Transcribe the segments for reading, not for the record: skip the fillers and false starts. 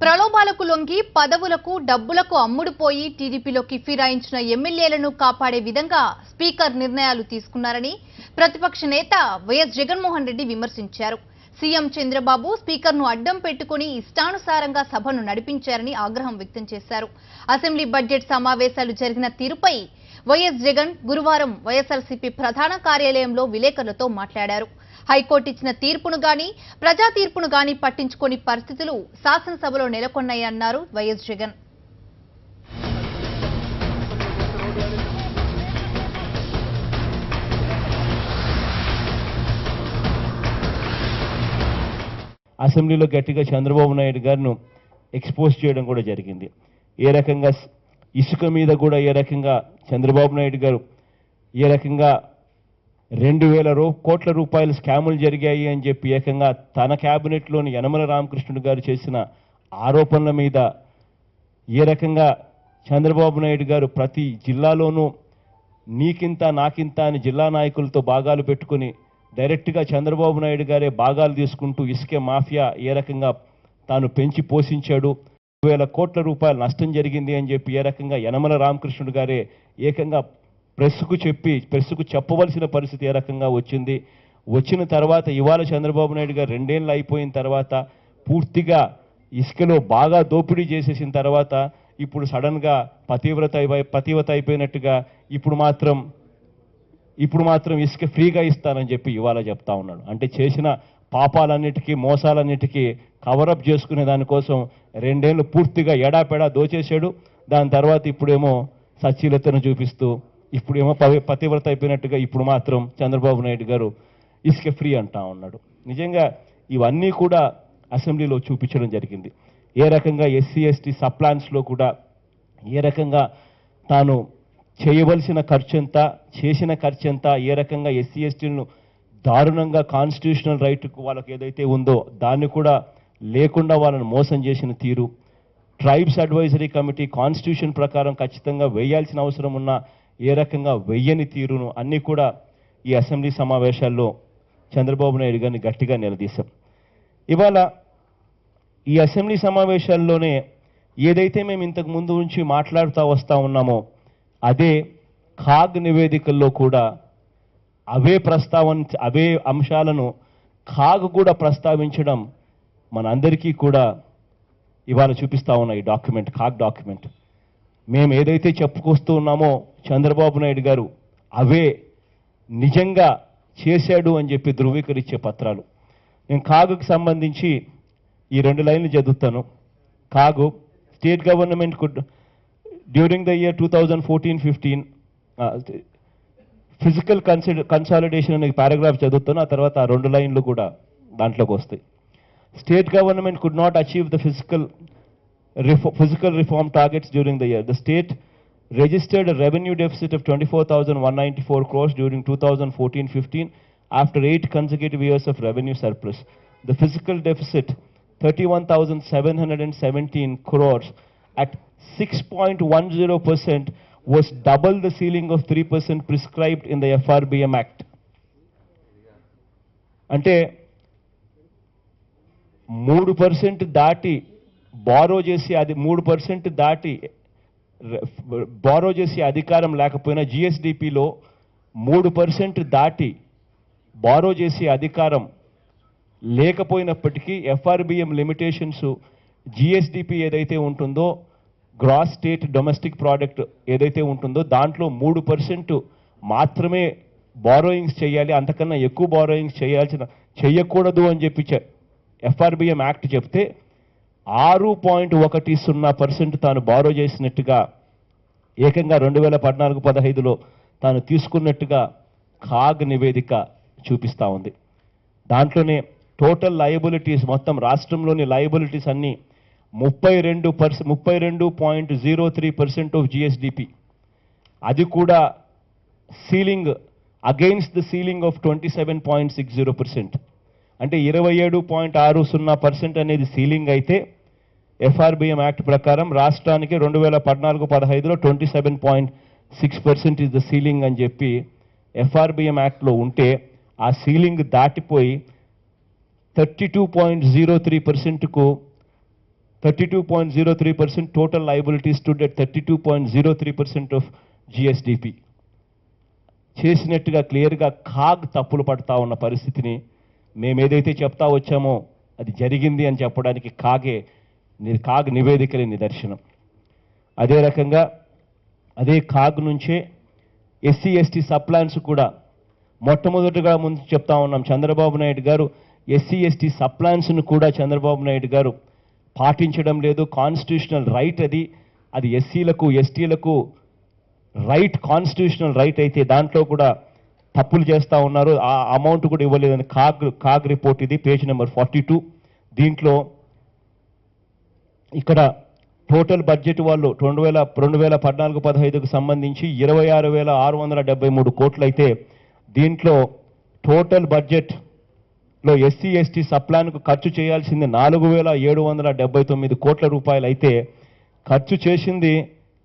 ప్రలోభాలకు లొంగి పదవులకు డబ్బులకు అమ్ముడుపోయి టీడీపీలోకి ఫిరాయించిన ఎమ్మెల్యేలను కాపాడే విధంగా స్పీకర్ నిర్ణయాలు తీసుకున్నారని ప్రతిపక్ష నేత వైఎస్ జగన్మోహన్ రెడ్డి విమర్శించారు. సీఎం చంద్రబాబు స్పీకర్ను అడ్డం పెట్టుకుని ఇష్టానుసారంగా సభను నడిపించారని ఆగ్రహం వ్యక్తం చేశారు. అసెంబ్లీ బడ్జెట్ సమావేశాలు జరిగిన తీరుపై వైఎస్ జగన్ గురువారం వైఎస్ఆర్సీపీ ప్రధాన కార్యాలయంలో విలేకరులతో మాట్లాడారు. హైకోర్టు ఇచ్చిన తీర్పును గాని ప్రజా తీర్పును గాని పట్టించుకోని పరిస్థితులు శాసనసభలో నెలకొన్నాయన్నారు వైఎస్ జగన్. అసెంబ్లీలో గట్టిగా చంద్రబాబు నాయుడు గారిను ఎక్స్పోజ్ చేయడం కూడా జరిగింది. ఏ రకంగా ఇసుక మీద కూడా ఏ రకంగా చంద్రబాబు నాయుడు గారు ఏ రకంగా 2000 కోట్ల రూపాయల స్కాములు జరిగాయి అని చెప్పి ఏకంగా తన క్యాబినెట్లోని యనమల రామకృష్ణుడు గారు చేసిన ఆరోపణల మీద ఏ రకంగా చంద్రబాబు నాయుడు గారు ప్రతి జిల్లాలోనూ నీకింత నాకింత అని జిల్లా నాయకులతో భాగాలు పెట్టుకుని డైరెక్ట్గా చంద్రబాబు నాయుడు గారే భాగాలు తీసుకుంటూ ఇసుకే మాఫియా ఏ రకంగా తాను పెంచి పోషించాడు, 2000 కోట్ల రూపాయల నష్టం జరిగింది అని చెప్పి ఏ రకంగా యనమల రామకృష్ణుడు గారే ఏకంగా ప్రెస్సుకు చెప్పవలసిన పరిస్థితి ఏ రకంగా వచ్చిన తర్వాత ఇవాళ చంద్రబాబు నాయుడు గారు 2 ఏళ్ళు అయిపోయిన తర్వాత పూర్తిగా ఇసుకలో బాగా దోపిడీ చేసేసిన తర్వాత ఇప్పుడు సడన్గా పతివ్రత అయిపోయినట్టుగా ఇప్పుడు మాత్రం ఇసుక ఫ్రీగా ఇస్తానని చెప్పి ఇవాళ చెప్తా ఉన్నాడు. అంటే చేసిన పాపాలన్నిటికీ మోసాలన్నిటికీ కవరప్ చేసుకునే దానికోసం 2 ఏళ్ళు పూర్తిగా ఎడాపెడా దోచేశాడు. దాని తర్వాత ఇప్పుడేమో సచ్చీలతను చూపిస్తూ ఇప్పుడేమో పతివ్రత అయిపోయినట్టుగా ఇప్పుడు మాత్రం చంద్రబాబు నాయుడు గారు ఇసుక ఫ్రీ అంటా ఉన్నాడు. నిజంగా ఇవన్నీ కూడా అసెంబ్లీలో చూపించడం జరిగింది. ఏ రకంగా ఎస్సీ ఎస్టీ సప్లాన్స్లో కూడా ఏ రకంగా తాను చేయవలసిన ఖర్చంతా చేసిన ఖర్చంతా ఏ రకంగా ఎస్సీ ఎస్టీలను దారుణంగా కాన్స్టిట్యూషనల్ రైట్కు వాళ్ళకి ఏదైతే ఉందో దాన్ని కూడా లేకుండా వాళ్ళని మోసం చేసిన తీరు, ట్రైబ్స్ అడ్వైజరీ కమిటీ కాన్స్టిట్యూషన్ ప్రకారం ఖచ్చితంగా వేయాల్సిన అవసరం ఉన్న ఏ రకంగా వెయ్యని తీరును అన్నీ కూడా ఈ అసెంబ్లీ సమావేశాల్లో చంద్రబాబు నాయుడు గారిని గట్టిగా నిలదీశాం. ఇవాళ ఈ అసెంబ్లీ సమావేశాల్లోనే ఏదైతే మేము ఇంతకు ముందు నుంచి మాట్లాడుతూ వస్తూ ఉన్నామో అదే ఖాగ్ నివేదికల్లో కూడా అవే అంశాలను ఖాగ్ కూడా ప్రస్తావించడం మనందరికీ కూడా ఇవాళ చూపిస్తూ ఉన్న ఈ డాక్యుమెంట్, ఖాగ్ డాక్యుమెంట్. మేము ఏదైతే చెప్పుకొస్తూ ఉన్నామో చంద్రబాబు నాయుడు గారు అవే నిజంగా చేశాడు అని చెప్పి ధృవీకరించే పత్రాలు. నేను ఖాగ్కి సంబంధించి ఈ 2 లైన్లు చదువుతాను. ఖాగు state government could during the year 2014-15 physical consolidation అనే పారాగ్రాఫ్ చదువుతాను. ఆ తర్వాత ఆ 2 లైన్లు కూడా దాంట్లోకి వస్తాయి. State government could not achieve the physical reform targets during the year. The state registered a revenue deficit of 24,194 crores during 2014-15 after 8 consecutive years of revenue surplus. The fiscal deficit 31,717 crores at 6.10% was double the ceiling of 3% prescribed in the FRBM Act. అంటే 3% దాటి borrow చేసి 3% దాటి borrow చేసే అధికారం లేకపోయినా జిఎస్డిపిలో 3% దాటి borrow చేసే అధికారం లేకపోయినప్పటికీ ఎఫ్ఆర్బిఎం లిమిటేషన్స్ జిఎస్డిపి ఏదైతే ఉంటుందో గ్రాస్ స్టేట్ డొమెస్టిక్ ప్రోడక్ట్ ఏదైతే ఉంటుందో దాంట్లో 3% మాత్రమే బారోయింగ్స్ చేయాలి, అంతకన్నా ఎక్కువ బారోయింగ్స్ చేయకూడదు అని చెప్పి ఎఫ్ఆర్బిఎం యాక్ట్ చెప్తే 6.10% తాను బారో చేసినట్టుగా ఏకంగా 2014-15లో తాను తీసుకున్నట్టుగా ఖాగ్ నివేదిక చూపిస్తూ ఉంది. దాంట్లోనే టోటల్ లయబిలిటీస్ మొత్తం రాష్ట్రంలోని లయబిలిటీస్ అన్నీ 32.03% ఆఫ్ జిఎస్డిపి, అది కూడా ceiling against the ceiling of 27.60%. అంటే 27.60% అనేది సీలింగ్ అయితే ఎఫ్ఆర్బిఎం యాక్ట్ ప్రకారం రాష్ట్రానికి 2014-15లో 27.6% ఇస్ ద సీలింగ్ అని చెప్పి ఎఫ్ఆర్బిఎం యాక్ట్లో ఉంటే ఆ సీలింగ్ దాటిపోయి 32.03%కు 32.03%, total liabilities stood at 32.03% of GSDP. చేసినట్టుగా క్లియర్గా కాగ్ తప్పులు పడతా ఉన్న పరిస్థితిని మేము ఏదైతే చెప్తా వచ్చామో అది జరిగింది అని చెప్పడానికి కాగ్ నివేదికలే నిదర్శనం. అదే రకంగా అదే కాగ్ నుంచే ఎస్సీ ఎస్టీ సప్లాన్స్ కూడా మొట్టమొదటిగా ముందు చెప్తా ఉన్నాం. చంద్రబాబు నాయుడు గారు ఎస్సీ ఎస్టీ సప్లాన్స్ను కూడా చంద్రబాబు నాయుడు గారు పాటించడం లేదు. కాన్స్టిట్యూషనల్ రైట్ అది ఎస్సీలకు ఎస్టీలకు రైట్, కాన్స్టిట్యూషనల్ రైట్ అయితే దాంట్లో కూడా తప్పులు చేస్తూ ఉన్నారు. ఆ అమౌంట్ కూడా ఇవ్వలేదని కాగ్ రిపోర్ట్ ఇది, పేజ్ నెంబర్ 42. దీంట్లో ఇక్కడ టోటల్ బడ్జెట్ వాళ్ళు 2014-15కు సంబంధించి 26,673 కోట్లు అయితే దీంట్లో టోటల్ బడ్జెట్లో ఎస్సీ ఎస్టీ సప్లాన్కు ఖర్చు చేయాల్సింది 4,779 కోట్ల రూపాయలు అయితే ఖర్చు చేసింది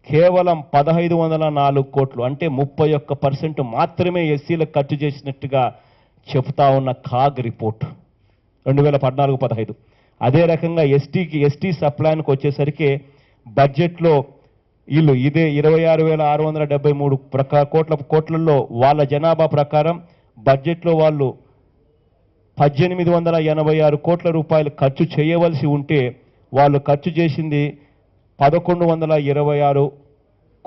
కేవలం 1,504 కోట్లు, అంటే 31% మాత్రమే ఎస్సీలకు ఖర్చు చేసినట్టుగా చెప్తా ఉన్న కాగ్ రిపోర్ట్ 2014-15. అదే రకంగా ఎస్టీ సప్లాన్కి వచ్చేసరికి బడ్జెట్లో వీళ్ళు ఇదే 26,673 కోట్లలో వాళ్ళ జనాభా ప్రకారం బడ్జెట్లో వాళ్ళు 1,886 కోట్ల రూపాయలు ఖర్చు చేయవలసి ఉంటే వాళ్ళు ఖర్చు చేసింది 1,126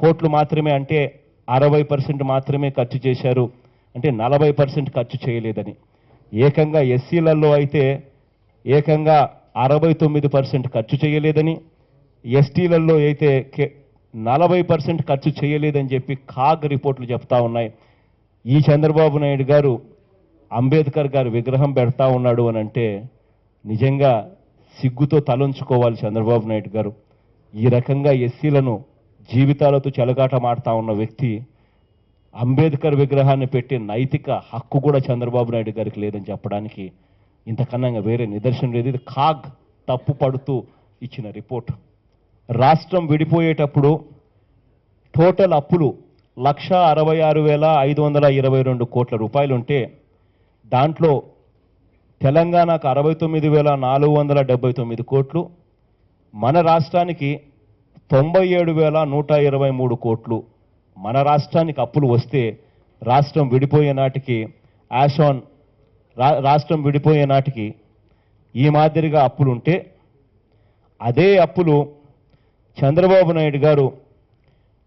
కోట్లు మాత్రమే, అంటే 60% మాత్రమే ఖర్చు చేశారు, అంటే 40% ఖర్చు చేయలేదని. ఏకంగా ఎస్సీలలో అయితే ఏకంగా 69% ఖర్చు చేయలేదని, ఎస్టీలలో అయితే 40% ఖర్చు చేయలేదని చెప్పి కాగ్ రిపోర్ట్లు చెప్తా ఉన్నాయి. ఈ చంద్రబాబు నాయుడు గారు అంబేద్కర్ గారు విగ్రహం పెడతా ఉన్నాడు అని అంటే నిజంగా సిగ్గుతో తలంచుకోవాలి చంద్రబాబు నాయుడు గారు. ఈ రకంగా ఎస్సీలను జీవితాలతో చెలగాటమాడుతా ఉన్న వ్యక్తి అంబేద్కర్ విగ్రహాన్ని పెట్టే నైతిక హక్కు కూడా చంద్రబాబు నాయుడు గారికి లేదని చెప్పడానికి ఇంతకన్నా వేరే నిదర్శనం లేదు. ఇది కాగ్ తప్పు పడుతూ ఇచ్చిన రిపోర్ట్. రాష్ట్రం విడిపోయేటప్పుడు టోటల్ అప్పులు 1,66,522 కోట్ల రూపాయలు ఉంటే దాంట్లో తెలంగాణకు 69,479 కోట్లు, మన రాష్ట్రానికి 97,123 కోట్లు. మన రాష్ట్రానికి అప్పులు వస్తే రాష్ట్రం విడిపోయే నాటికి ఈ మాదిరిగా అప్పులుంటే అదే అప్పులు చంద్రబాబు నాయుడు గారు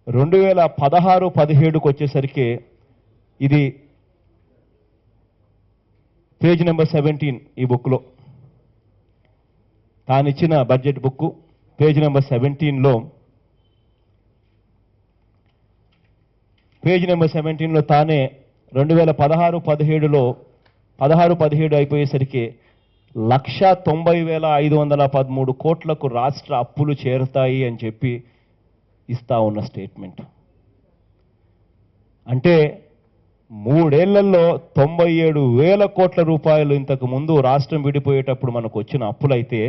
2016-17కు వచ్చేసరికి ఇది పేజ్ నెంబర్ 17 ఈ బుక్లో తానిచ్చిన బడ్జెట్ బుక్ పేజ్ నెంబర్ 17లో తానే 2016-17లో 16-17 అయిపోయేసరికి 1,90,513 కోట్లకు రాష్ట్ర అప్పులు చేరుతాయి అని చెప్పి ఇస్తా ఉన్న స్టేట్మెంట్. అంటే 3 ఏళ్లలో 97,000 కోట్ల రూపాయలు ఇంతకు ముందు రాష్ట్రం విడిపోయేటప్పుడు మనకు వచ్చిన అప్పులైతే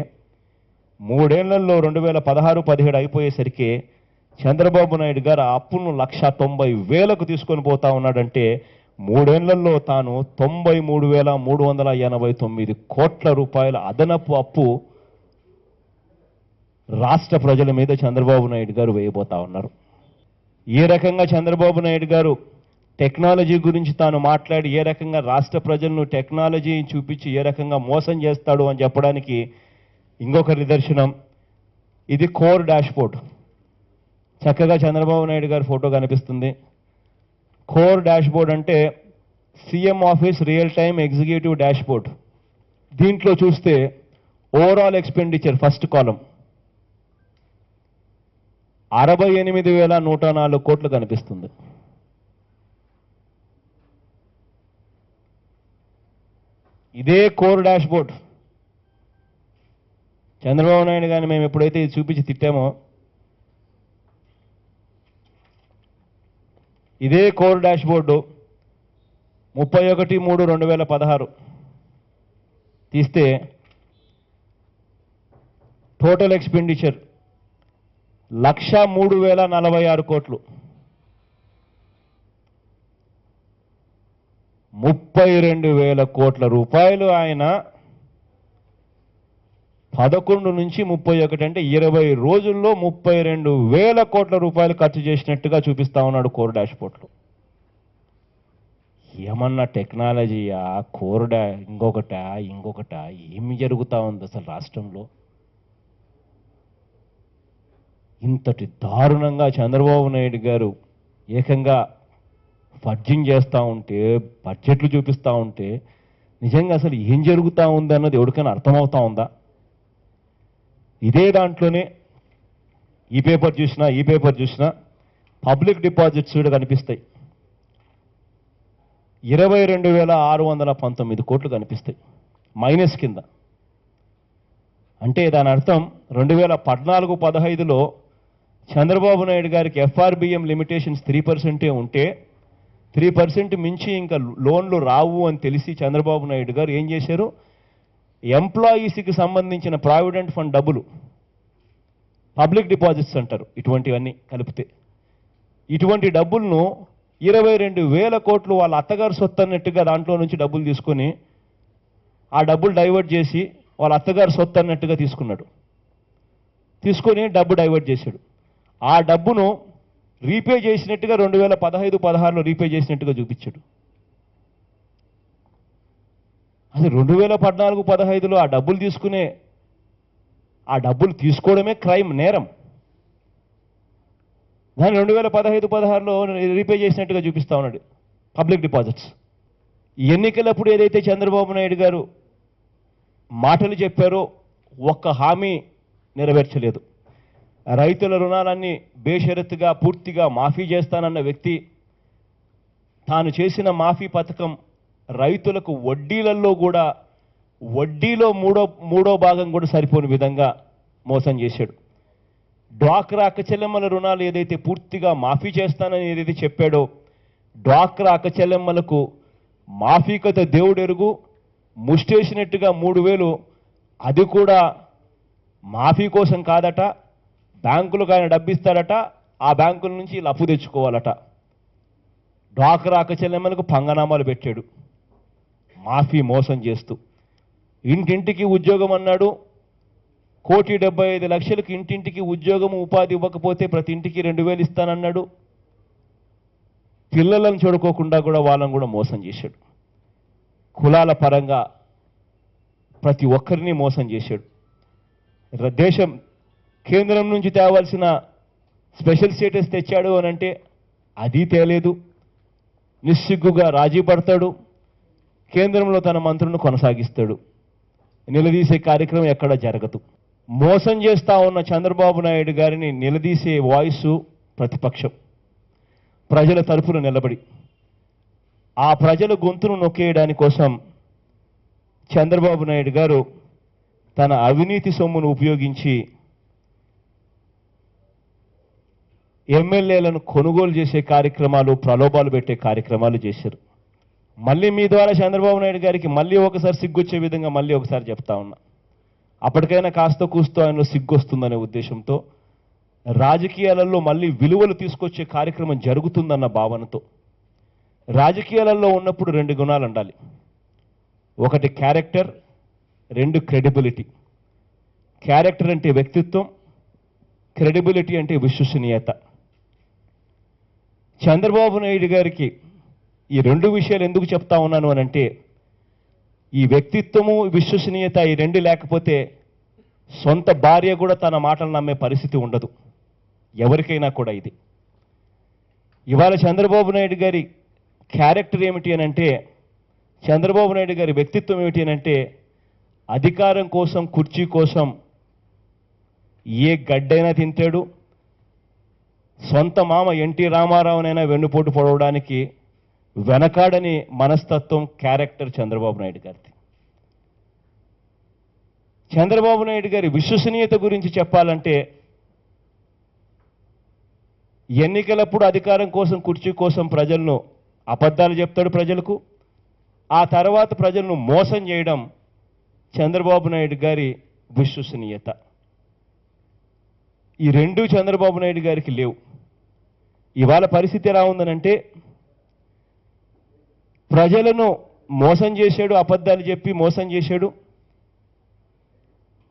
3 ఏళ్లలో 2016-17 అయిపోయేసరికి చంద్రబాబు నాయుడు గారు ఆ అప్పును 1,90,000కు తీసుకొని పోతా ఉన్నాడంటే 3 ఏళ్లలో తాను 93,389 కోట్ల రూపాయల అదనపు అప్పు రాష్ట్ర ప్రజల మీద చంద్రబాబు నాయుడు గారు వేయబోతా ఉన్నారు. ఏ రకంగా చంద్రబాబు నాయుడు గారు టెక్నాలజీ గురించి తాను మాట్లాడి ఏ రకంగా రాష్ట్ర ప్రజలను టెక్నాలజీ చూపించి ఏ రకంగా మోసం చేస్తాడు అని చెప్పడానికి ఇంకొక నిదర్శనం ఇది కోర్ డాష్బోర్డ్. చక్కగా చంద్రబాబు నాయుడు గారి ఫోటో కనిపిస్తుంది. కోర్ డాష్బోర్డ్ అంటే CM office real time executive dashboard. దీంట్లో చూస్తే ఓవరాల్ ఎక్స్పెండిచర్ ఫస్ట్ కాలం 68,104 కోట్లు కనిపిస్తుంది. ఇదే కోర్ డాష్బోర్డ్ చంద్రబాబు నాయుడు గారిని మేము ఎప్పుడైతే ఇది చూపించి తిట్టామో ఇదే కోర్ డాష్బోర్డు 31/3/2016 తీస్తే టోటల్ ఎక్స్పెండిచర్ 1,03,046 కోట్లు, 32,000 కోట్ల రూపాయలు ఆయన 11 నుంచి 31 అంటే 20 రోజుల్లో 32,000 కోట్ల రూపాయలు ఖర్చు చేసినట్టుగా చూపిస్తా ఉన్నాడు కోర్ డాష్బోర్డ్లో. ఏమన్నా టెక్నాలజీయా, కోర్డా, ఇంకొకట ఏమి జరుగుతూ ఉంది అసలు రాష్ట్రంలో? ఇంతటి దారుణంగా చంద్రబాబు నాయుడు గారు ఏకంగా ఫడ్జింగ్ చేస్తూ ఉంటే, బడ్జెట్లు చూపిస్తూ ఉంటే నిజంగా అసలు ఏం జరుగుతూ ఉంది అన్నది ఎవరికైనా అర్థమవుతా ఉందా? ఇదే దాంట్లోనే ఈ పేపర్ చూసినా పబ్లిక్ డిపాజిట్స్ కూడా కనిపిస్తాయి. 22,619 కోట్లు కనిపిస్తాయి మైనస్ కింద. అంటే దాని అర్థం 2014-15లో చంద్రబాబు నాయుడు గారికి ఎఫ్ఆర్బిఎం లిమిటేషన్స్ 3% ఉంటే 3% మించి ఇంకా లోన్లు రావు అని తెలిసి చంద్రబాబు నాయుడు గారు ఏం చేశారు? ఎంప్లాయీస్కి సంబంధించిన ప్రావిడెంట్ ఫండ్ డబ్బులు, పబ్లిక్ డిపాజిట్స్ అంటారు ఇటువంటివన్నీ కలిపితే, ఇటువంటి డబ్బులను 22,000 కోట్లు వాళ్ళ అత్తగారు సొత్తు అన్నట్టుగా దాంట్లో నుంచి డబ్బులు తీసుకొని ఆ డబ్బులు డైవర్ట్ చేసి వాళ్ళ అత్తగారు సొత్తు అన్నట్టుగా తీసుకొని డబ్బు డైవర్ట్ చేశాడు. ఆ డబ్బును రీపే చేసినట్టుగా 2015-16లో రీపే చేసినట్టుగా చూపించాడు. అసలు 2014-15లో ఆ డబ్బులు తీసుకోవడమే క్రైమ్, నేరం. దాన్ని 2015-16లో రీపే చేసినట్టుగా చూపిస్తా ఉన్నాడు పబ్లిక్ డిపాజిట్స్. ఎన్నికలప్పుడు ఏదైతే చంద్రబాబు నాయుడు గారు మాటలు చెప్పారో ఒక్క హామీ నెరవేర్చలేదు. రైతుల రుణాలన్నీ బేషరతుగా పూర్తిగా మాఫీ చేస్తానన్న వ్యక్తి తాను చేసిన మాఫీ పథకం రైతులకు వడ్డీలో మూడో భాగం కూడా సరిపోని విధంగా మోసం చేశాడు. డ్వాక్రా అక్కచెల్లెమ్మల రుణాలు ఏదైతే పూర్తిగా మాఫీ చేస్తానని ఏదైతే చెప్పాడో, డ్వాక్రా అక్కచెల్లెమ్మలకు మాఫీ కథ దేవుడెరుగు, ముష్టేసినట్టుగా 3,000 అది కూడా మాఫీ కోసం కాదట, బ్యాంకులకు ఆయన డబ్బిస్తాడట, ఆ బ్యాంకుల నుంచి వీళ్ళు అప్పు తెచ్చుకోవాలట. డ్వాక్రా అక్కచెల్లెమ్మలకు పంగనామాలు పెట్టాడు మాఫీ మోసం చేస్తూ. ఇంటింటికి ఉద్యోగం అన్నాడు, 1,75,00,000కి ఇంటింటికి ఉద్యోగం ఉపాధి ఇవ్వకపోతే ప్రతి ఇంటికి 2,000 ఇస్తానన్నాడు. పిల్లలను చూడుకోకుండా కూడా వాళ్ళని కూడా మోసం చేశాడు. కులాల పరంగా ప్రతి ఒక్కరిని మోసం చేశాడు. దేశం కేంద్రం నుంచి తేవాల్సిన స్పెషల్ స్టేటస్ తెచ్చాడు అని అంటే అది తేలేదు. నిస్సిగ్గుగా రాజీ పడతాడు, కేంద్రంలో తన మంత్రులను కొనసాగిస్తాడు. నిలదీసే కార్యక్రమం ఎక్కడ జరగదు. మోసం చేస్తా ఉన్న చంద్రబాబు నాయుడు గారిని నిలదీసే వాయిస్ ప్రతిపక్షం ప్రజల తరపున నిలబడి ఆ ప్రజల గొంతును నొక్కేయడాని కోసం చంద్రబాబు నాయుడు గారు తన అవినీతి సొమ్మును ఉపయోగించి ఎమ్మెల్యేలను కొనుగోలు చేసే కార్యక్రమాలు, ప్రలోభాలు పెట్టే కార్యక్రమాలు చేశారు. మళ్ళీ మీ ద్వారా చంద్రబాబు నాయుడు గారికి మళ్ళీ ఒకసారి సిగ్గొచ్చే విధంగా మళ్ళీ ఒకసారి చెప్తా ఉన్నా, అప్పటికైనా కాస్త కూస్తో ఆయనలో సిగ్గొస్తుందనే ఉద్దేశంతో రాజకీయాలలో మళ్ళీ విలువలు తీసుకొచ్చే కార్యక్రమం జరుగుతుందన్న భావనతో, రాజకీయాలలో ఉన్నప్పుడు 2 గుణాలు ఉండాలి. ఒకటి క్యారెక్టర్, 2 క్రెడిబిలిటీ. క్యారెక్టర్ అంటే వ్యక్తిత్వం, క్రెడిబిలిటీ అంటే విశ్వసనీయత. చంద్రబాబు నాయుడు గారికి ఈ 2 విషయాలు ఎందుకు చెప్తా ఉన్నాను అని అంటే, ఈ వ్యక్తిత్వము, విశ్వసనీయత ఈ 2 లేకపోతే సొంత భార్య కూడా తన మాటలు నమ్మే పరిస్థితి ఉండదు ఎవరికైనా కూడా. ఇది ఇవాళ చంద్రబాబు నాయుడు గారి క్యారెక్టర్ ఏమిటి అని అంటే, చంద్రబాబు నాయుడు గారి వ్యక్తిత్వం ఏమిటి అని అంటే, అధికారం కోసం, కుర్చీ కోసం ఏ గడ్డైనా తింటాడు. సొంత మామ ఎన్టీ రామారావునైనా వెన్నుపోటు పొడవడానికి వెనకాడని మనస్తత్వం, క్యారెక్టర్ చంద్రబాబు నాయుడు గారిది. చంద్రబాబు నాయుడు గారి విశ్వసనీయత గురించి చెప్పాలంటే, ఎన్నికలప్పుడు అధికారం కోసం, కుర్చీ కోసం ప్రజలను అబద్ధాలు చెప్తాడు ప్రజలకు, ఆ తర్వాత ప్రజలను మోసం చేయడం చంద్రబాబు నాయుడు గారి విశ్వసనీయత. ఈ 2 చంద్రబాబు నాయుడు గారికి లేవు. ఇవాళ పరిస్థితి ఎలా ఉందనంటే, ప్రజలను మోసం చేశాడు, అబద్ధాలు చెప్పి మోసం చేశాడు.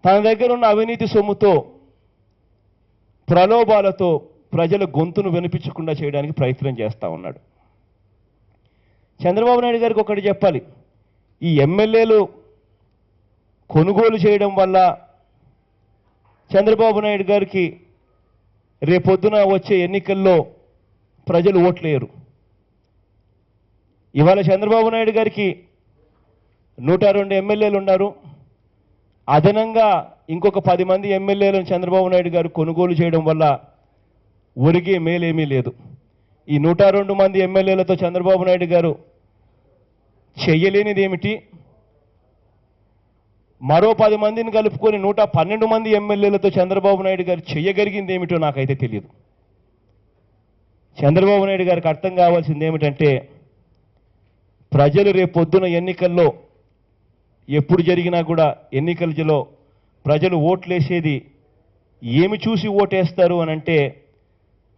తన దగ్గర ఉన్న అవినీతి సొమ్ముతో ప్రలోభాలతో ప్రజల గొంతును వినిపించకుండా చేయడానికి ప్రయత్నం చేస్తూ ఉన్నాడు. చంద్రబాబు నాయుడు గారికి ఒకటి చెప్పాలి, ఈ ఎమ్మెల్యేలు కొనుగోలు చేయడం వల్ల చంద్రబాబు నాయుడు గారికి రేపొద్దున వచ్చే ఎన్నికల్లో ప్రజలు ఓట్లేయరు. ఇవాళ చంద్రబాబు నాయుడు గారికి 102 ఎమ్మెల్యేలు ఉన్నారు. అదనంగా ఇంకొక 10 మంది ఎమ్మెల్యేలను చంద్రబాబు నాయుడు గారు కొనుగోలు చేయడం వల్ల ఒరిగే మేలేమీ లేదు. ఈ 102 మంది ఎమ్మెల్యేలతో చంద్రబాబు నాయుడు గారు చెయ్యలేనిది ఏమిటి? మరో 10 మందిని కలుపుకొని 112 మంది ఎమ్మెల్యేలతో చంద్రబాబు నాయుడు గారు చెయ్యగలిగింది ఏమిటో నాకైతే తెలియదు. చంద్రబాబు నాయుడు గారికి అర్థం కావాల్సింది ఏమిటంటే, ప్రజలు రేపొద్దున ఎన్నికల్లో ఎప్పుడు జరిగినా కూడా ఎన్నికలలో ప్రజలు ఓట్లేసేది ఏమి చూసి ఓటేస్తారు అనంటే,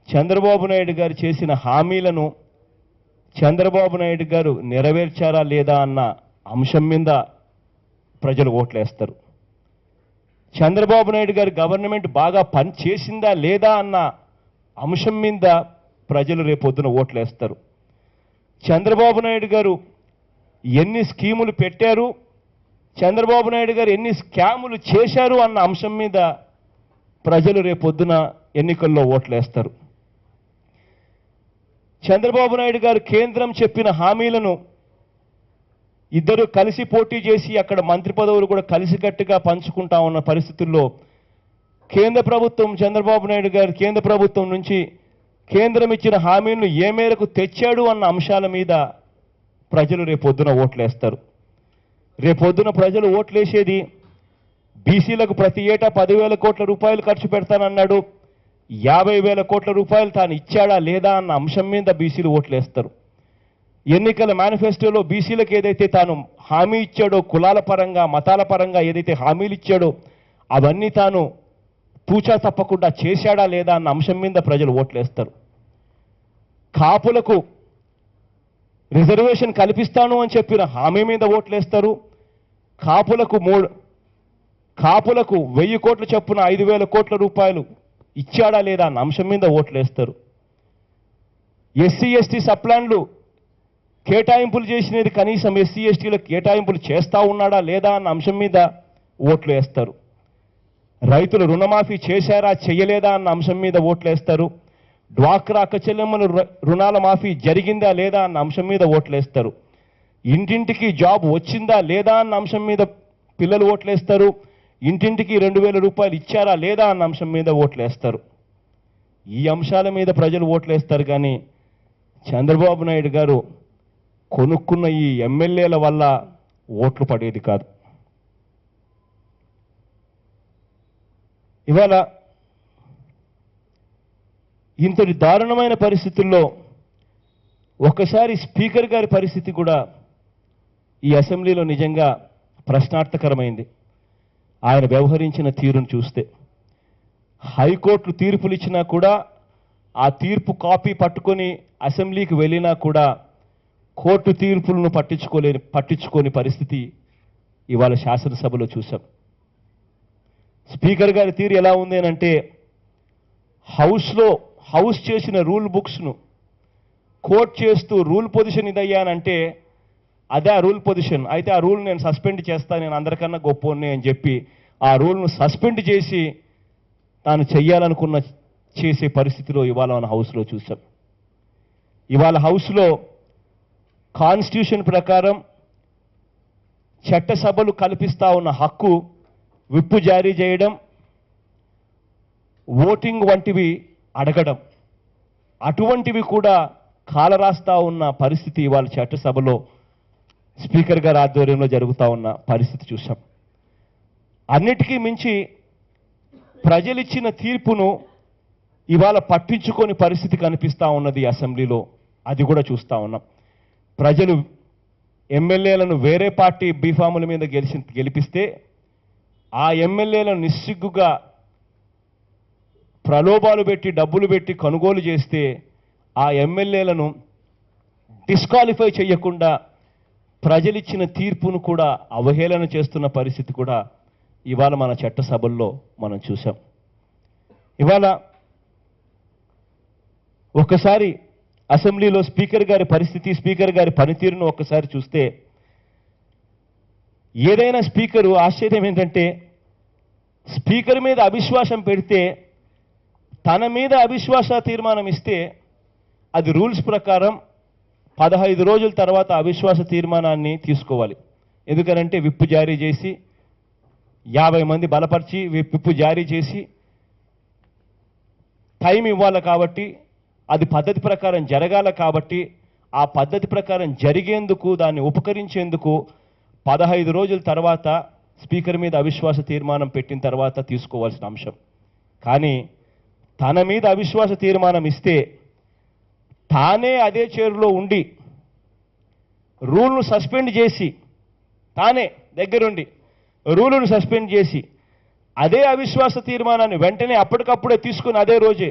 చంద్రబాబు నాయుడు గారు చేసిన హామీలను చంద్రబాబు నాయుడు గారు నెరవేర్చారా లేదా అన్న అంశం మీద ప్రజలు ఓట్లేస్తారు. చంద్రబాబు నాయుడు గారి గవర్నమెంట్ బాగా పని చేసిందా లేదా అన్న అంశం మీద ప్రజలు రేపొద్దున ఓట్లేస్తారు. చంద్రబాబు నాయుడు గారు ఎన్ని స్కీములు పెట్టారు, చంద్రబాబు నాయుడు గారు ఎన్ని స్కాములు చేశారు అన్న అంశం మీద ప్రజలు రేపొద్దున ఎన్నికల్లో ఓట్లేస్తారు. చంద్రబాబు నాయుడు గారు కేంద్రం చెప్పిన హామీలను ఇద్దరు కలిసి పోటీ చేసి అక్కడ మంత్రి పదవులు కూడా కలిసికట్టుగా పంచుకుంటా ఉన్న పరిస్థితుల్లో కేంద్ర ప్రభుత్వం చంద్రబాబు నాయుడు గారు కేంద్ర ప్రభుత్వం నుంచి కేంద్రం ఇచ్చిన హామీలను ఏ మేరకు తెచ్చాడు అన్న అంశాల మీద ప్రజలు రేపొద్దున ఓట్లేస్తారు. రేపొద్దున ప్రజలు ఓట్లేసేది బీసీలకు ప్రతి ఏటా 10,000 కోట్ల రూపాయలు ఖర్చు పెడతానన్నాడు, 50,000 కోట్ల రూపాయలు తాను ఇచ్చాడా లేదా అన్న అంశం మీద బీసీలు ఓట్లేస్తారు. ఎన్నికల మేనిఫెస్టోలో బీసీలకు ఏదైతే తాను హామీ ఇచ్చాడో, కులాల పరంగా మతాల పరంగా ఏదైతే హామీలు ఇచ్చాడో అవన్నీ తాను తూచా తప్పకుండా చేశాడా లేదా అన్న అంశం మీద ప్రజలు ఓట్లేస్తారు. కాపులకు రిజర్వేషన్ కల్పిస్తాను అని చెప్పిన హామీ మీద ఓట్లేస్తారు. కాపులకు 1,000 కోట్ల చొప్పున 5,000 కోట్ల రూపాయలు ఇచ్చాడా లేదా అన్న అంశం మీద ఓట్లేస్తారు. ఎస్సీ ఎస్టీ సప్లాన్లు కేటాయింపులు చేసినది కనీసం ఎస్సీ ఎస్టీలకు కేటాయింపులు చేస్తా ఉన్నాడా లేదా అన్న అంశం మీద ఓట్లు వేస్తారు. రైతులు రుణమాఫీ చేశారా చేయలేదా అన్న అంశం మీద ఓట్లేస్తారు. డ్వాక్రా అక్క చెల్లెమ్మల రుణాల మాఫీ జరిగిందా లేదా అన్న అంశం మీద ఓట్లేస్తారు. ఇంటింటికి జాబ్ వచ్చిందా లేదా అన్న అంశం మీద పిల్లలు ఓట్లేస్తారు. ఇంటింటికి 2,000 రూపాయలు ఇచ్చారా లేదా అన్న అంశం మీద ఓట్లేస్తారు. ఈ అంశాల మీద ప్రజలు ఓట్లేస్తారు. కానీ చంద్రబాబు నాయుడు గారు కొనుక్కున్న ఈ ఎమ్మెల్యేల వల్ల ఓట్లు పడేది కాదు. ఇవాళ ఇంతటి దారుణమైన పరిస్థితుల్లో ఒక్కసారి స్పీకర్ గారి పరిస్థితి కూడా ఈ అసెంబ్లీలో నిజంగా ప్రశ్నార్థకరమైంది. ఆయన వ్యవహరించిన తీరును చూస్తే హైకోర్టు తీర్పులు ఇచ్చినా కూడా ఆ తీర్పు కాపీ పట్టుకొని అసెంబ్లీకి వెళ్ళినా కూడా కోర్టు తీర్పులను పట్టించుకోని పరిస్థితి ఇవాళ శాసనసభలో చూసాం. స్పీకర్ గారి తీరు ఎలా ఉంది అంటే, హౌస్ చేసిన రూల్ బుక్స్ను కోట్ చేస్తూ రూల్ పొజిషన్ ఇదయ్యానంటే అదే ఆ రూల్ పొజిషన్ అయితే ఆ రూల్ నేను సస్పెండ్ చేస్తాను, నేను అందరికన్నా గొప్పని అని చెప్పి ఆ రూల్ను సస్పెండ్ చేసి తాను చెయ్యాలనుకున్న చేసే పరిస్థితిలో ఇవాళ మన హౌస్లో చూసాం. ఇవాళ హౌస్లో కాన్స్టిట్యూషన్ ప్రకారం చట్టసభలు కల్పిస్తా ఉన్న హక్కు విప్పు జారీ చేయడం, ఓటింగ్ వంటివి అడగడం, అటువంటివి కూడా కాలరాస్తా ఉన్న పరిస్థితి ఇవాళ చట్టసభలో స్పీకర్ గారి ఆధ్వర్యంలో జరుగుతూ ఉన్న పరిస్థితి చూసాం. అన్నిటికీ మించి ప్రజలిచ్చిన తీర్పును ఇవాళ పట్టించుకొని పరిస్థితి కనిపిస్తూ ఉన్నది అసెంబ్లీలో. అది కూడా చూస్తూ ఉన్నాం. ప్రజలు ఎమ్మెల్యేలను వేరే పార్టీ బీఫాముల మీద గెలిపిస్తే ఆ ఎమ్మెల్యేలను నిస్సిగ్గుగా ప్రలోభాలు పెట్టి డబ్బులు పెట్టి కొనుగోలు చేస్తే ఆ ఎమ్మెల్యేలను డిస్క్వాలిఫై చేయకుండా ప్రజలిచ్చిన తీర్పును కూడా అవహేళన చేస్తున్న పరిస్థితి కూడా ఇవాళ మన చట్టసభల్లో మనం చూసాం. ఇవాళ ఒక్కసారి అసెంబ్లీలో స్పీకర్ గారి పరిస్థితి, స్పీకర్ గారి పనితీరును ఒక్కసారి చూస్తే ఏదైనా స్పీకరు ఆశ్చర్యం ఏంటంటే స్పీకర్ మీద అవిశ్వాసం పెడితే తన మీద అవిశ్వాస తీర్మానం ఇస్తే అది రూల్స్ ప్రకారం 15 రోజుల తర్వాత అవిశ్వాస తీర్మానాన్ని తీసుకోవాలి. ఎందుకనంటే విప్పు జారీ చేసి 50 మంది బలపరిచి విప్పు జారీ చేసి టైం ఇవ్వాలి కాబట్టి, అది పద్ధతి ప్రకారం జరగాల కాబట్టి, ఆ పద్ధతి ప్రకారం జరిగేందుకు దాన్ని ఉపకరించేందుకు 15 రోజుల తర్వాత స్పీకర్ మీద అవిశ్వాస తీర్మానం పెట్టిన తర్వాత తీసుకోవాల్సిన అంశం. కానీ తన మీద అవిశ్వాస తీర్మానం ఇస్తే తానే అదే చైర్లో ఉండి రూల్ను సస్పెండ్ చేసి, తానే దగ్గరుండి రూలును సస్పెండ్ చేసి అదే అవిశ్వాస తీర్మానాన్ని వెంటనే అప్పటికప్పుడే తీసుకుని అదే రోజే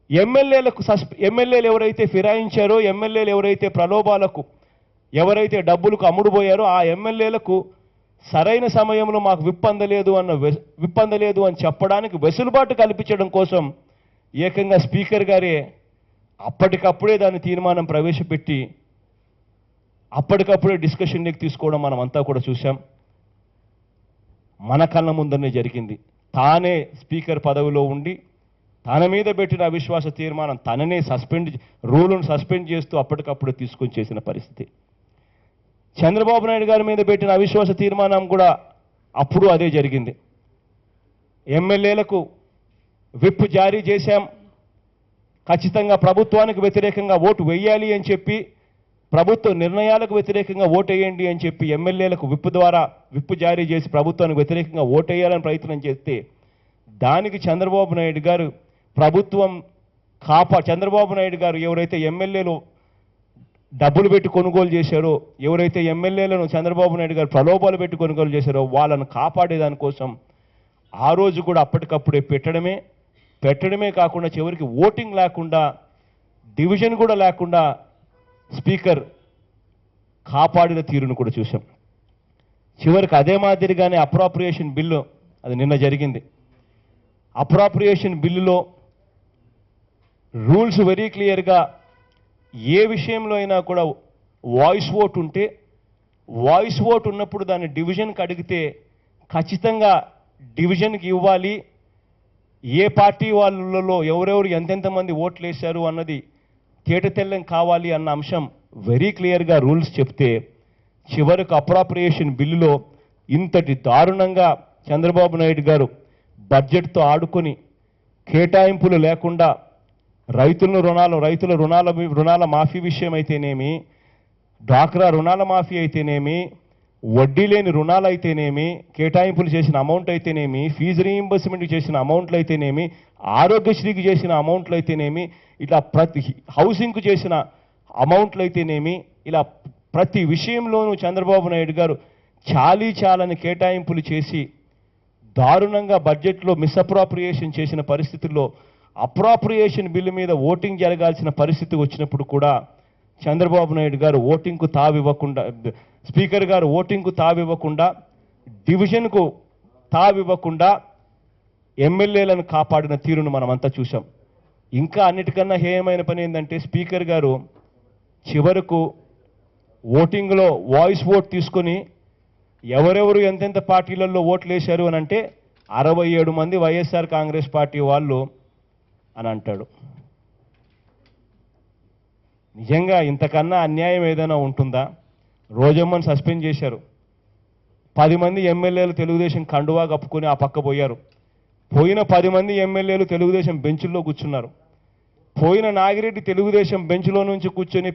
ఎమ్మెల్యేలు ఎవరైతే ఫిరాయించారో, ఎమ్మెల్యేలు ఎవరైతే ప్రలోభాలకు, ఎవరైతే డబ్బులకు అమ్ముడుపోయారో ఆ ఎమ్మెల్యేలకు సరైన సమయంలో మాకు విప్పందలేదు అని చెప్పడానికి వెసులుబాటు కల్పించడం కోసం ఏకంగా స్పీకర్ గారే అప్పటికప్పుడే దాని తీర్మానం ప్రవేశపెట్టి అప్పటికప్పుడే డిస్కషన్లోకి తీసుకోవడం మనం అంతా కూడా చూసాం. మన కళ్ళ ముందరనే జరిగింది. తానే స్పీకర్ పదవిలో ఉండి తన మీద పెట్టిన అవిశ్వాస తీర్మానం తననే రూలును సస్పెండ్ చేస్తూ అప్పటికప్పుడు తీసుకొని చేసిన పరిస్థితి. చంద్రబాబు నాయుడు గారి మీద పెట్టిన అవిశ్వాస తీర్మానం కూడా అప్పుడు అదే జరిగింది. ఎమ్మెల్యేలకు విప్ జారీ చేశాం, ఖచ్చితంగా ప్రభుత్వానికి వ్యతిరేకంగా ఓటు వేయాలి అని చెప్పి, ప్రభుత్వ నిర్ణయాలకు వ్యతిరేకంగా ఓటేయండి అని చెప్పి ఎమ్మెల్యేలకు విప్ జారీ చేసి ప్రభుత్వానికి వ్యతిరేకంగా ఓటేయాలని ప్రయత్నం చేస్తే దానికి చంద్రబాబు నాయుడు గారు చంద్రబాబు నాయుడు గారు ఎవరైతే ఎమ్మెల్యేలు డబ్బులు పెట్టి కొనుగోలు చేశారో, ఎవరైతే ఎమ్మెల్యేలను చంద్రబాబు నాయుడు గారు ప్రలోభాలు పెట్టి కొనుగోలు చేశారో వాళ్ళను కాపాడేదానికోసం ఆ రోజు కూడా అప్పటికప్పుడే పెట్టడమే కాకుండా చివరికి ఓటింగ్ లేకుండా, డివిజన్ కూడా లేకుండా స్పీకర్ కాపాడిన తీరును కూడా చూసాం. చివరికి అదే మాదిరిగానే అప్రాప్రియేషన్ బిల్లు అది నిన్న జరిగింది. అప్రాప్రియేషన్ బిల్లులో రూల్స్ వెరీ క్లియర్గా ఏ విషయంలో అయినా కూడా వాయిస్ ఓట్ ఉంటే, వాయిస్ ఓట్ ఉన్నప్పుడు దాన్ని డివిజన్కి అడిగితే ఖచ్చితంగా డివిజన్కి ఇవ్వాలి. ఏ పార్టీ వాళ్ళలో ఎవరెవరు ఎంతెంతమంది ఓట్లు వేశారు అన్నది తేటతెల్లం కావాలి అన్న అంశం వెరీ క్లియర్గా రూల్స్ చెప్తే చివరికి అప్రాప్రియేషన్ బిల్లులో ఇంతటి దారుణంగా చంద్రబాబు నాయుడు గారు బడ్జెట్తో ఆడుకొని కేటాయింపులు లేకుండా రైతుల రుణాల మాఫీ విషయం అయితేనేమి, డ్వాక్రా రుణాల మాఫీ అయితేనేమి, వడ్డీ లేని రుణాలు అయితేనేమి, కేటాయింపులు చేసిన అమౌంట్ అయితేనేమి, ఫీజు రీయింబర్స్మెంట్ చేసిన అమౌంట్లు అయితేనేమి, ఆరోగ్యశ్రీకి చేసిన అమౌంట్లు అయితేనేమి, ఇలా ప్రతి హౌసింగ్కు చేసిన అమౌంట్లు అయితేనేమి, ఇలా ప్రతి విషయంలోనూ చంద్రబాబు నాయుడు గారు చాలని కేటాయింపులు చేసి దారుణంగా బడ్జెట్లో మిస్అప్రాప్రియేషన్ చేసిన పరిస్థితుల్లో అప్రాప్రియేషన్ బిల్లు మీద ఓటింగ్ జరగాల్సిన పరిస్థితి వచ్చినప్పుడు కూడా చంద్రబాబు నాయుడు గారు ఓటింగ్కు తావివ్వకుండా, స్పీకర్ గారు ఓటింగ్కు తావివ్వకుండా, డివిజన్కు తావివ్వకుండా ఎమ్మెల్యేలను కాపాడిన తీరును మనమంతా చూసాం. ఇంకా అన్నిటికన్నా హేయమైన పని ఏంటంటే స్పీకర్ గారు చివరకు ఓటింగ్లో వాయిస్ ఓట్ తీసుకొని ఎవరెవరు ఎంతెంత పార్టీలలో ఓట్లు వేశారు అని అంటే 67 మంది వైఎస్ఆర్ కాంగ్రెస్ పార్టీ వాళ్ళు అని అంటాడు. నిజంగా ఇంతకన్నా అన్యాయం ఏదైనా ఉంటుందా? రోజమ్మని సస్పెండ్ చేశారు. 10 మంది ఎమ్మెల్యేలు తెలుగుదేశం కండువా కప్పుకొని ఆ పక్క పోయారు. పోయిన 10 మంది ఎమ్మెల్యేలు తెలుగుదేశం బెంచుల్లో కూర్చున్నారు. పోయిన నాగిరెడ్డి తెలుగుదేశం బెంచ్లో నుంచి కూర్చొని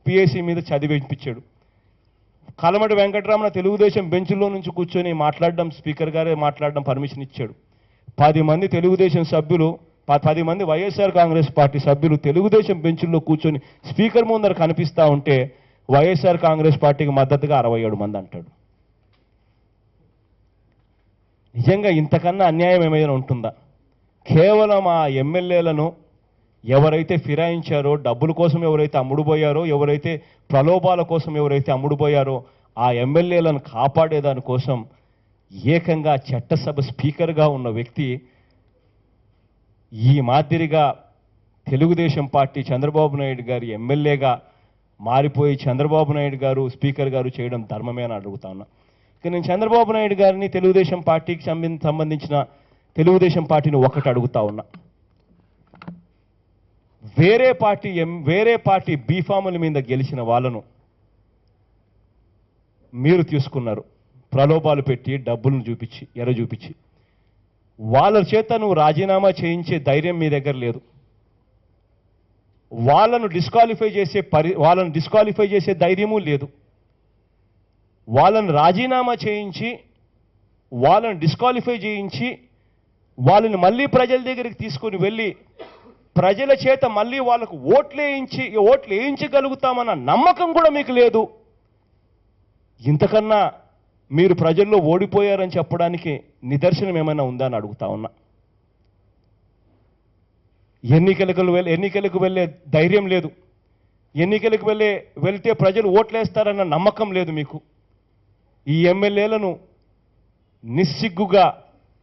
పిఎస్సి మీద చదివించాడు. కలమటి వెంకటరమణ తెలుగుదేశం బెంచ్లో నుంచి కూర్చొని మాట్లాడడం, స్పీకర్ గారే మాట్లాడడం పర్మిషన్ ఇచ్చాడు. 10 మంది తెలుగుదేశం సభ్యులు, 10 మంది వైఎస్ఆర్ కాంగ్రెస్ పార్టీ సభ్యులు తెలుగుదేశం బెంచుల్లో కూర్చొని స్పీకర్ ముందర కనిపిస్తూ ఉంటే వైఎస్ఆర్ కాంగ్రెస్ పార్టీకి మద్దతుగా 67 మంది అంటాడు. నిజంగా ఇంతకన్నా అన్యాయం ఏమైనా ఉంటుందా? కేవలం ఆ ఎమ్మెల్యేలను ఎవరైతే ఫిరాయించారో, డబ్బుల కోసం ఎవరైతే అమ్ముడుపోయారో, ఎవరైతే ప్రలోభాల కోసం ఎవరైతే అమ్ముడుపోయారో ఆ ఎమ్మెల్యేలను కాపాడేదానికోసం ఏకంగా చట్టసభ స్పీకర్గా ఉన్న వ్యక్తి ఈ మాదిరిగా తెలుగుదేశం పార్టీ చంద్రబాబు నాయుడు గారి ఎమ్మెల్యేగా మారిపోయి చంద్రబాబు నాయుడు గారు స్పీకర్ గారు చేయడం ధర్మమే అని అడుగుతా ఉన్నా. ఇక నేను చంద్రబాబు నాయుడు గారిని తెలుగుదేశం పార్టీకి సంబంధించిన తెలుగుదేశం పార్టీని ఒకటి అడుగుతా ఉన్నా. వేరే పార్టీ బీఫాముల మీద గెలిచిన వాళ్ళను మీరు తీసుకున్నారు, ప్రలోభాలు పెట్టి డబ్బులను చూపించి చూపించి వాళ్ళ చేత నువ్వు రాజీనామా చేయించే ధైర్యం మీ దగ్గర లేదు. వాళ్ళను డిస్క్వాలిఫై చేసే ధైర్యము లేదు. వాళ్ళను రాజీనామా చేయించి వాళ్ళని డిస్క్వాలిఫై చేయించి వాళ్ళని మళ్ళీ ప్రజల దగ్గరికి తీసుకొని వెళ్ళి ప్రజల చేత మళ్ళీ వాళ్ళకు ఓట్లు వేయించగలుగుతామన్న నమ్మకం కూడా మీకు లేదు. ఇంతకన్నా మీరు ప్రజల్లో ఓడిపోయారని చెప్పడానికి నిదర్శనం ఏమైనా ఉందా అని అడుగుతా ఉన్నా. ఎన్నికలకు వెళ్ళే ధైర్యం లేదు. ఎన్నికలకు వెళ్తే ప్రజలు ఓట్లేస్తారన్న నమ్మకం లేదు మీకు. ఈ ఎమ్మెల్యేలను నిస్సిగ్గుగా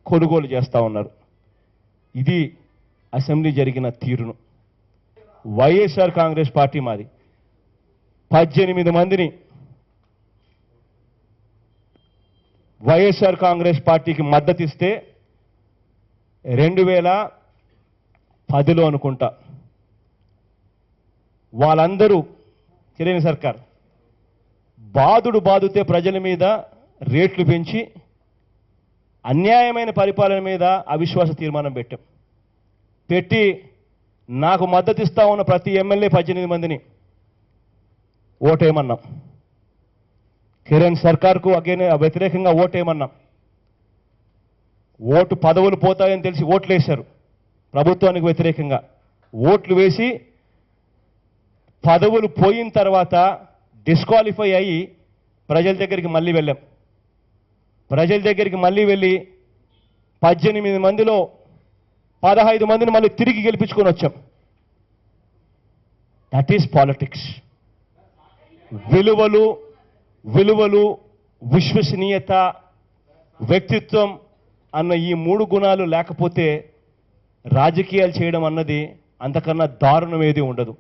కొనుగోలు చేస్తూ ఉన్నారు. ఇది అసెంబ్లీ జరిగిన తీరును. వైఎస్ఆర్ కాంగ్రెస్ పార్టీ మాది 18 మందిని వైఎస్ఆర్ కాంగ్రెస్ పార్టీకి మద్దతు ఇస్తే 2010లో అనుకుంటా వాళ్ళందరూ తెలియని సర్కార్ బాదుతే ప్రజల మీద రేట్లు పెంచి అన్యాయమైన పరిపాలన మీద అవిశ్వాస తీర్మానం పెట్టి నాకు మద్దతు ఇస్తా ఉన్న ప్రతి ఎమ్మెల్యే 18 మందిని ఓటేయమన్నాం. కిరణ్ సర్కార్కు వ్యతిరేకంగా ఓటేయమన్నాం. పదవులు పోతాయని తెలిసి ఓట్లు వేశారు. ప్రభుత్వానికి వ్యతిరేకంగా ఓట్లు వేసి పదవులు పోయిన తర్వాత డిస్క్వాలిఫై అయ్యి ప్రజల దగ్గరికి మళ్ళీ వెళ్ళాం. ప్రజల దగ్గరికి మళ్ళీ వెళ్ళి 18 మందిలో 15 మందిని మళ్ళీ తిరిగి గెలిపించుకొని వచ్చాం. That is politics. విలువలు, విశ్వసనీయత, వ్యక్తిత్వం అన్న ఈ 3 గుణాలు లేకపోతే రాజకీయాలు చేయడం అన్నది అంతకన్నా దారుణం ఏది ఉండదు.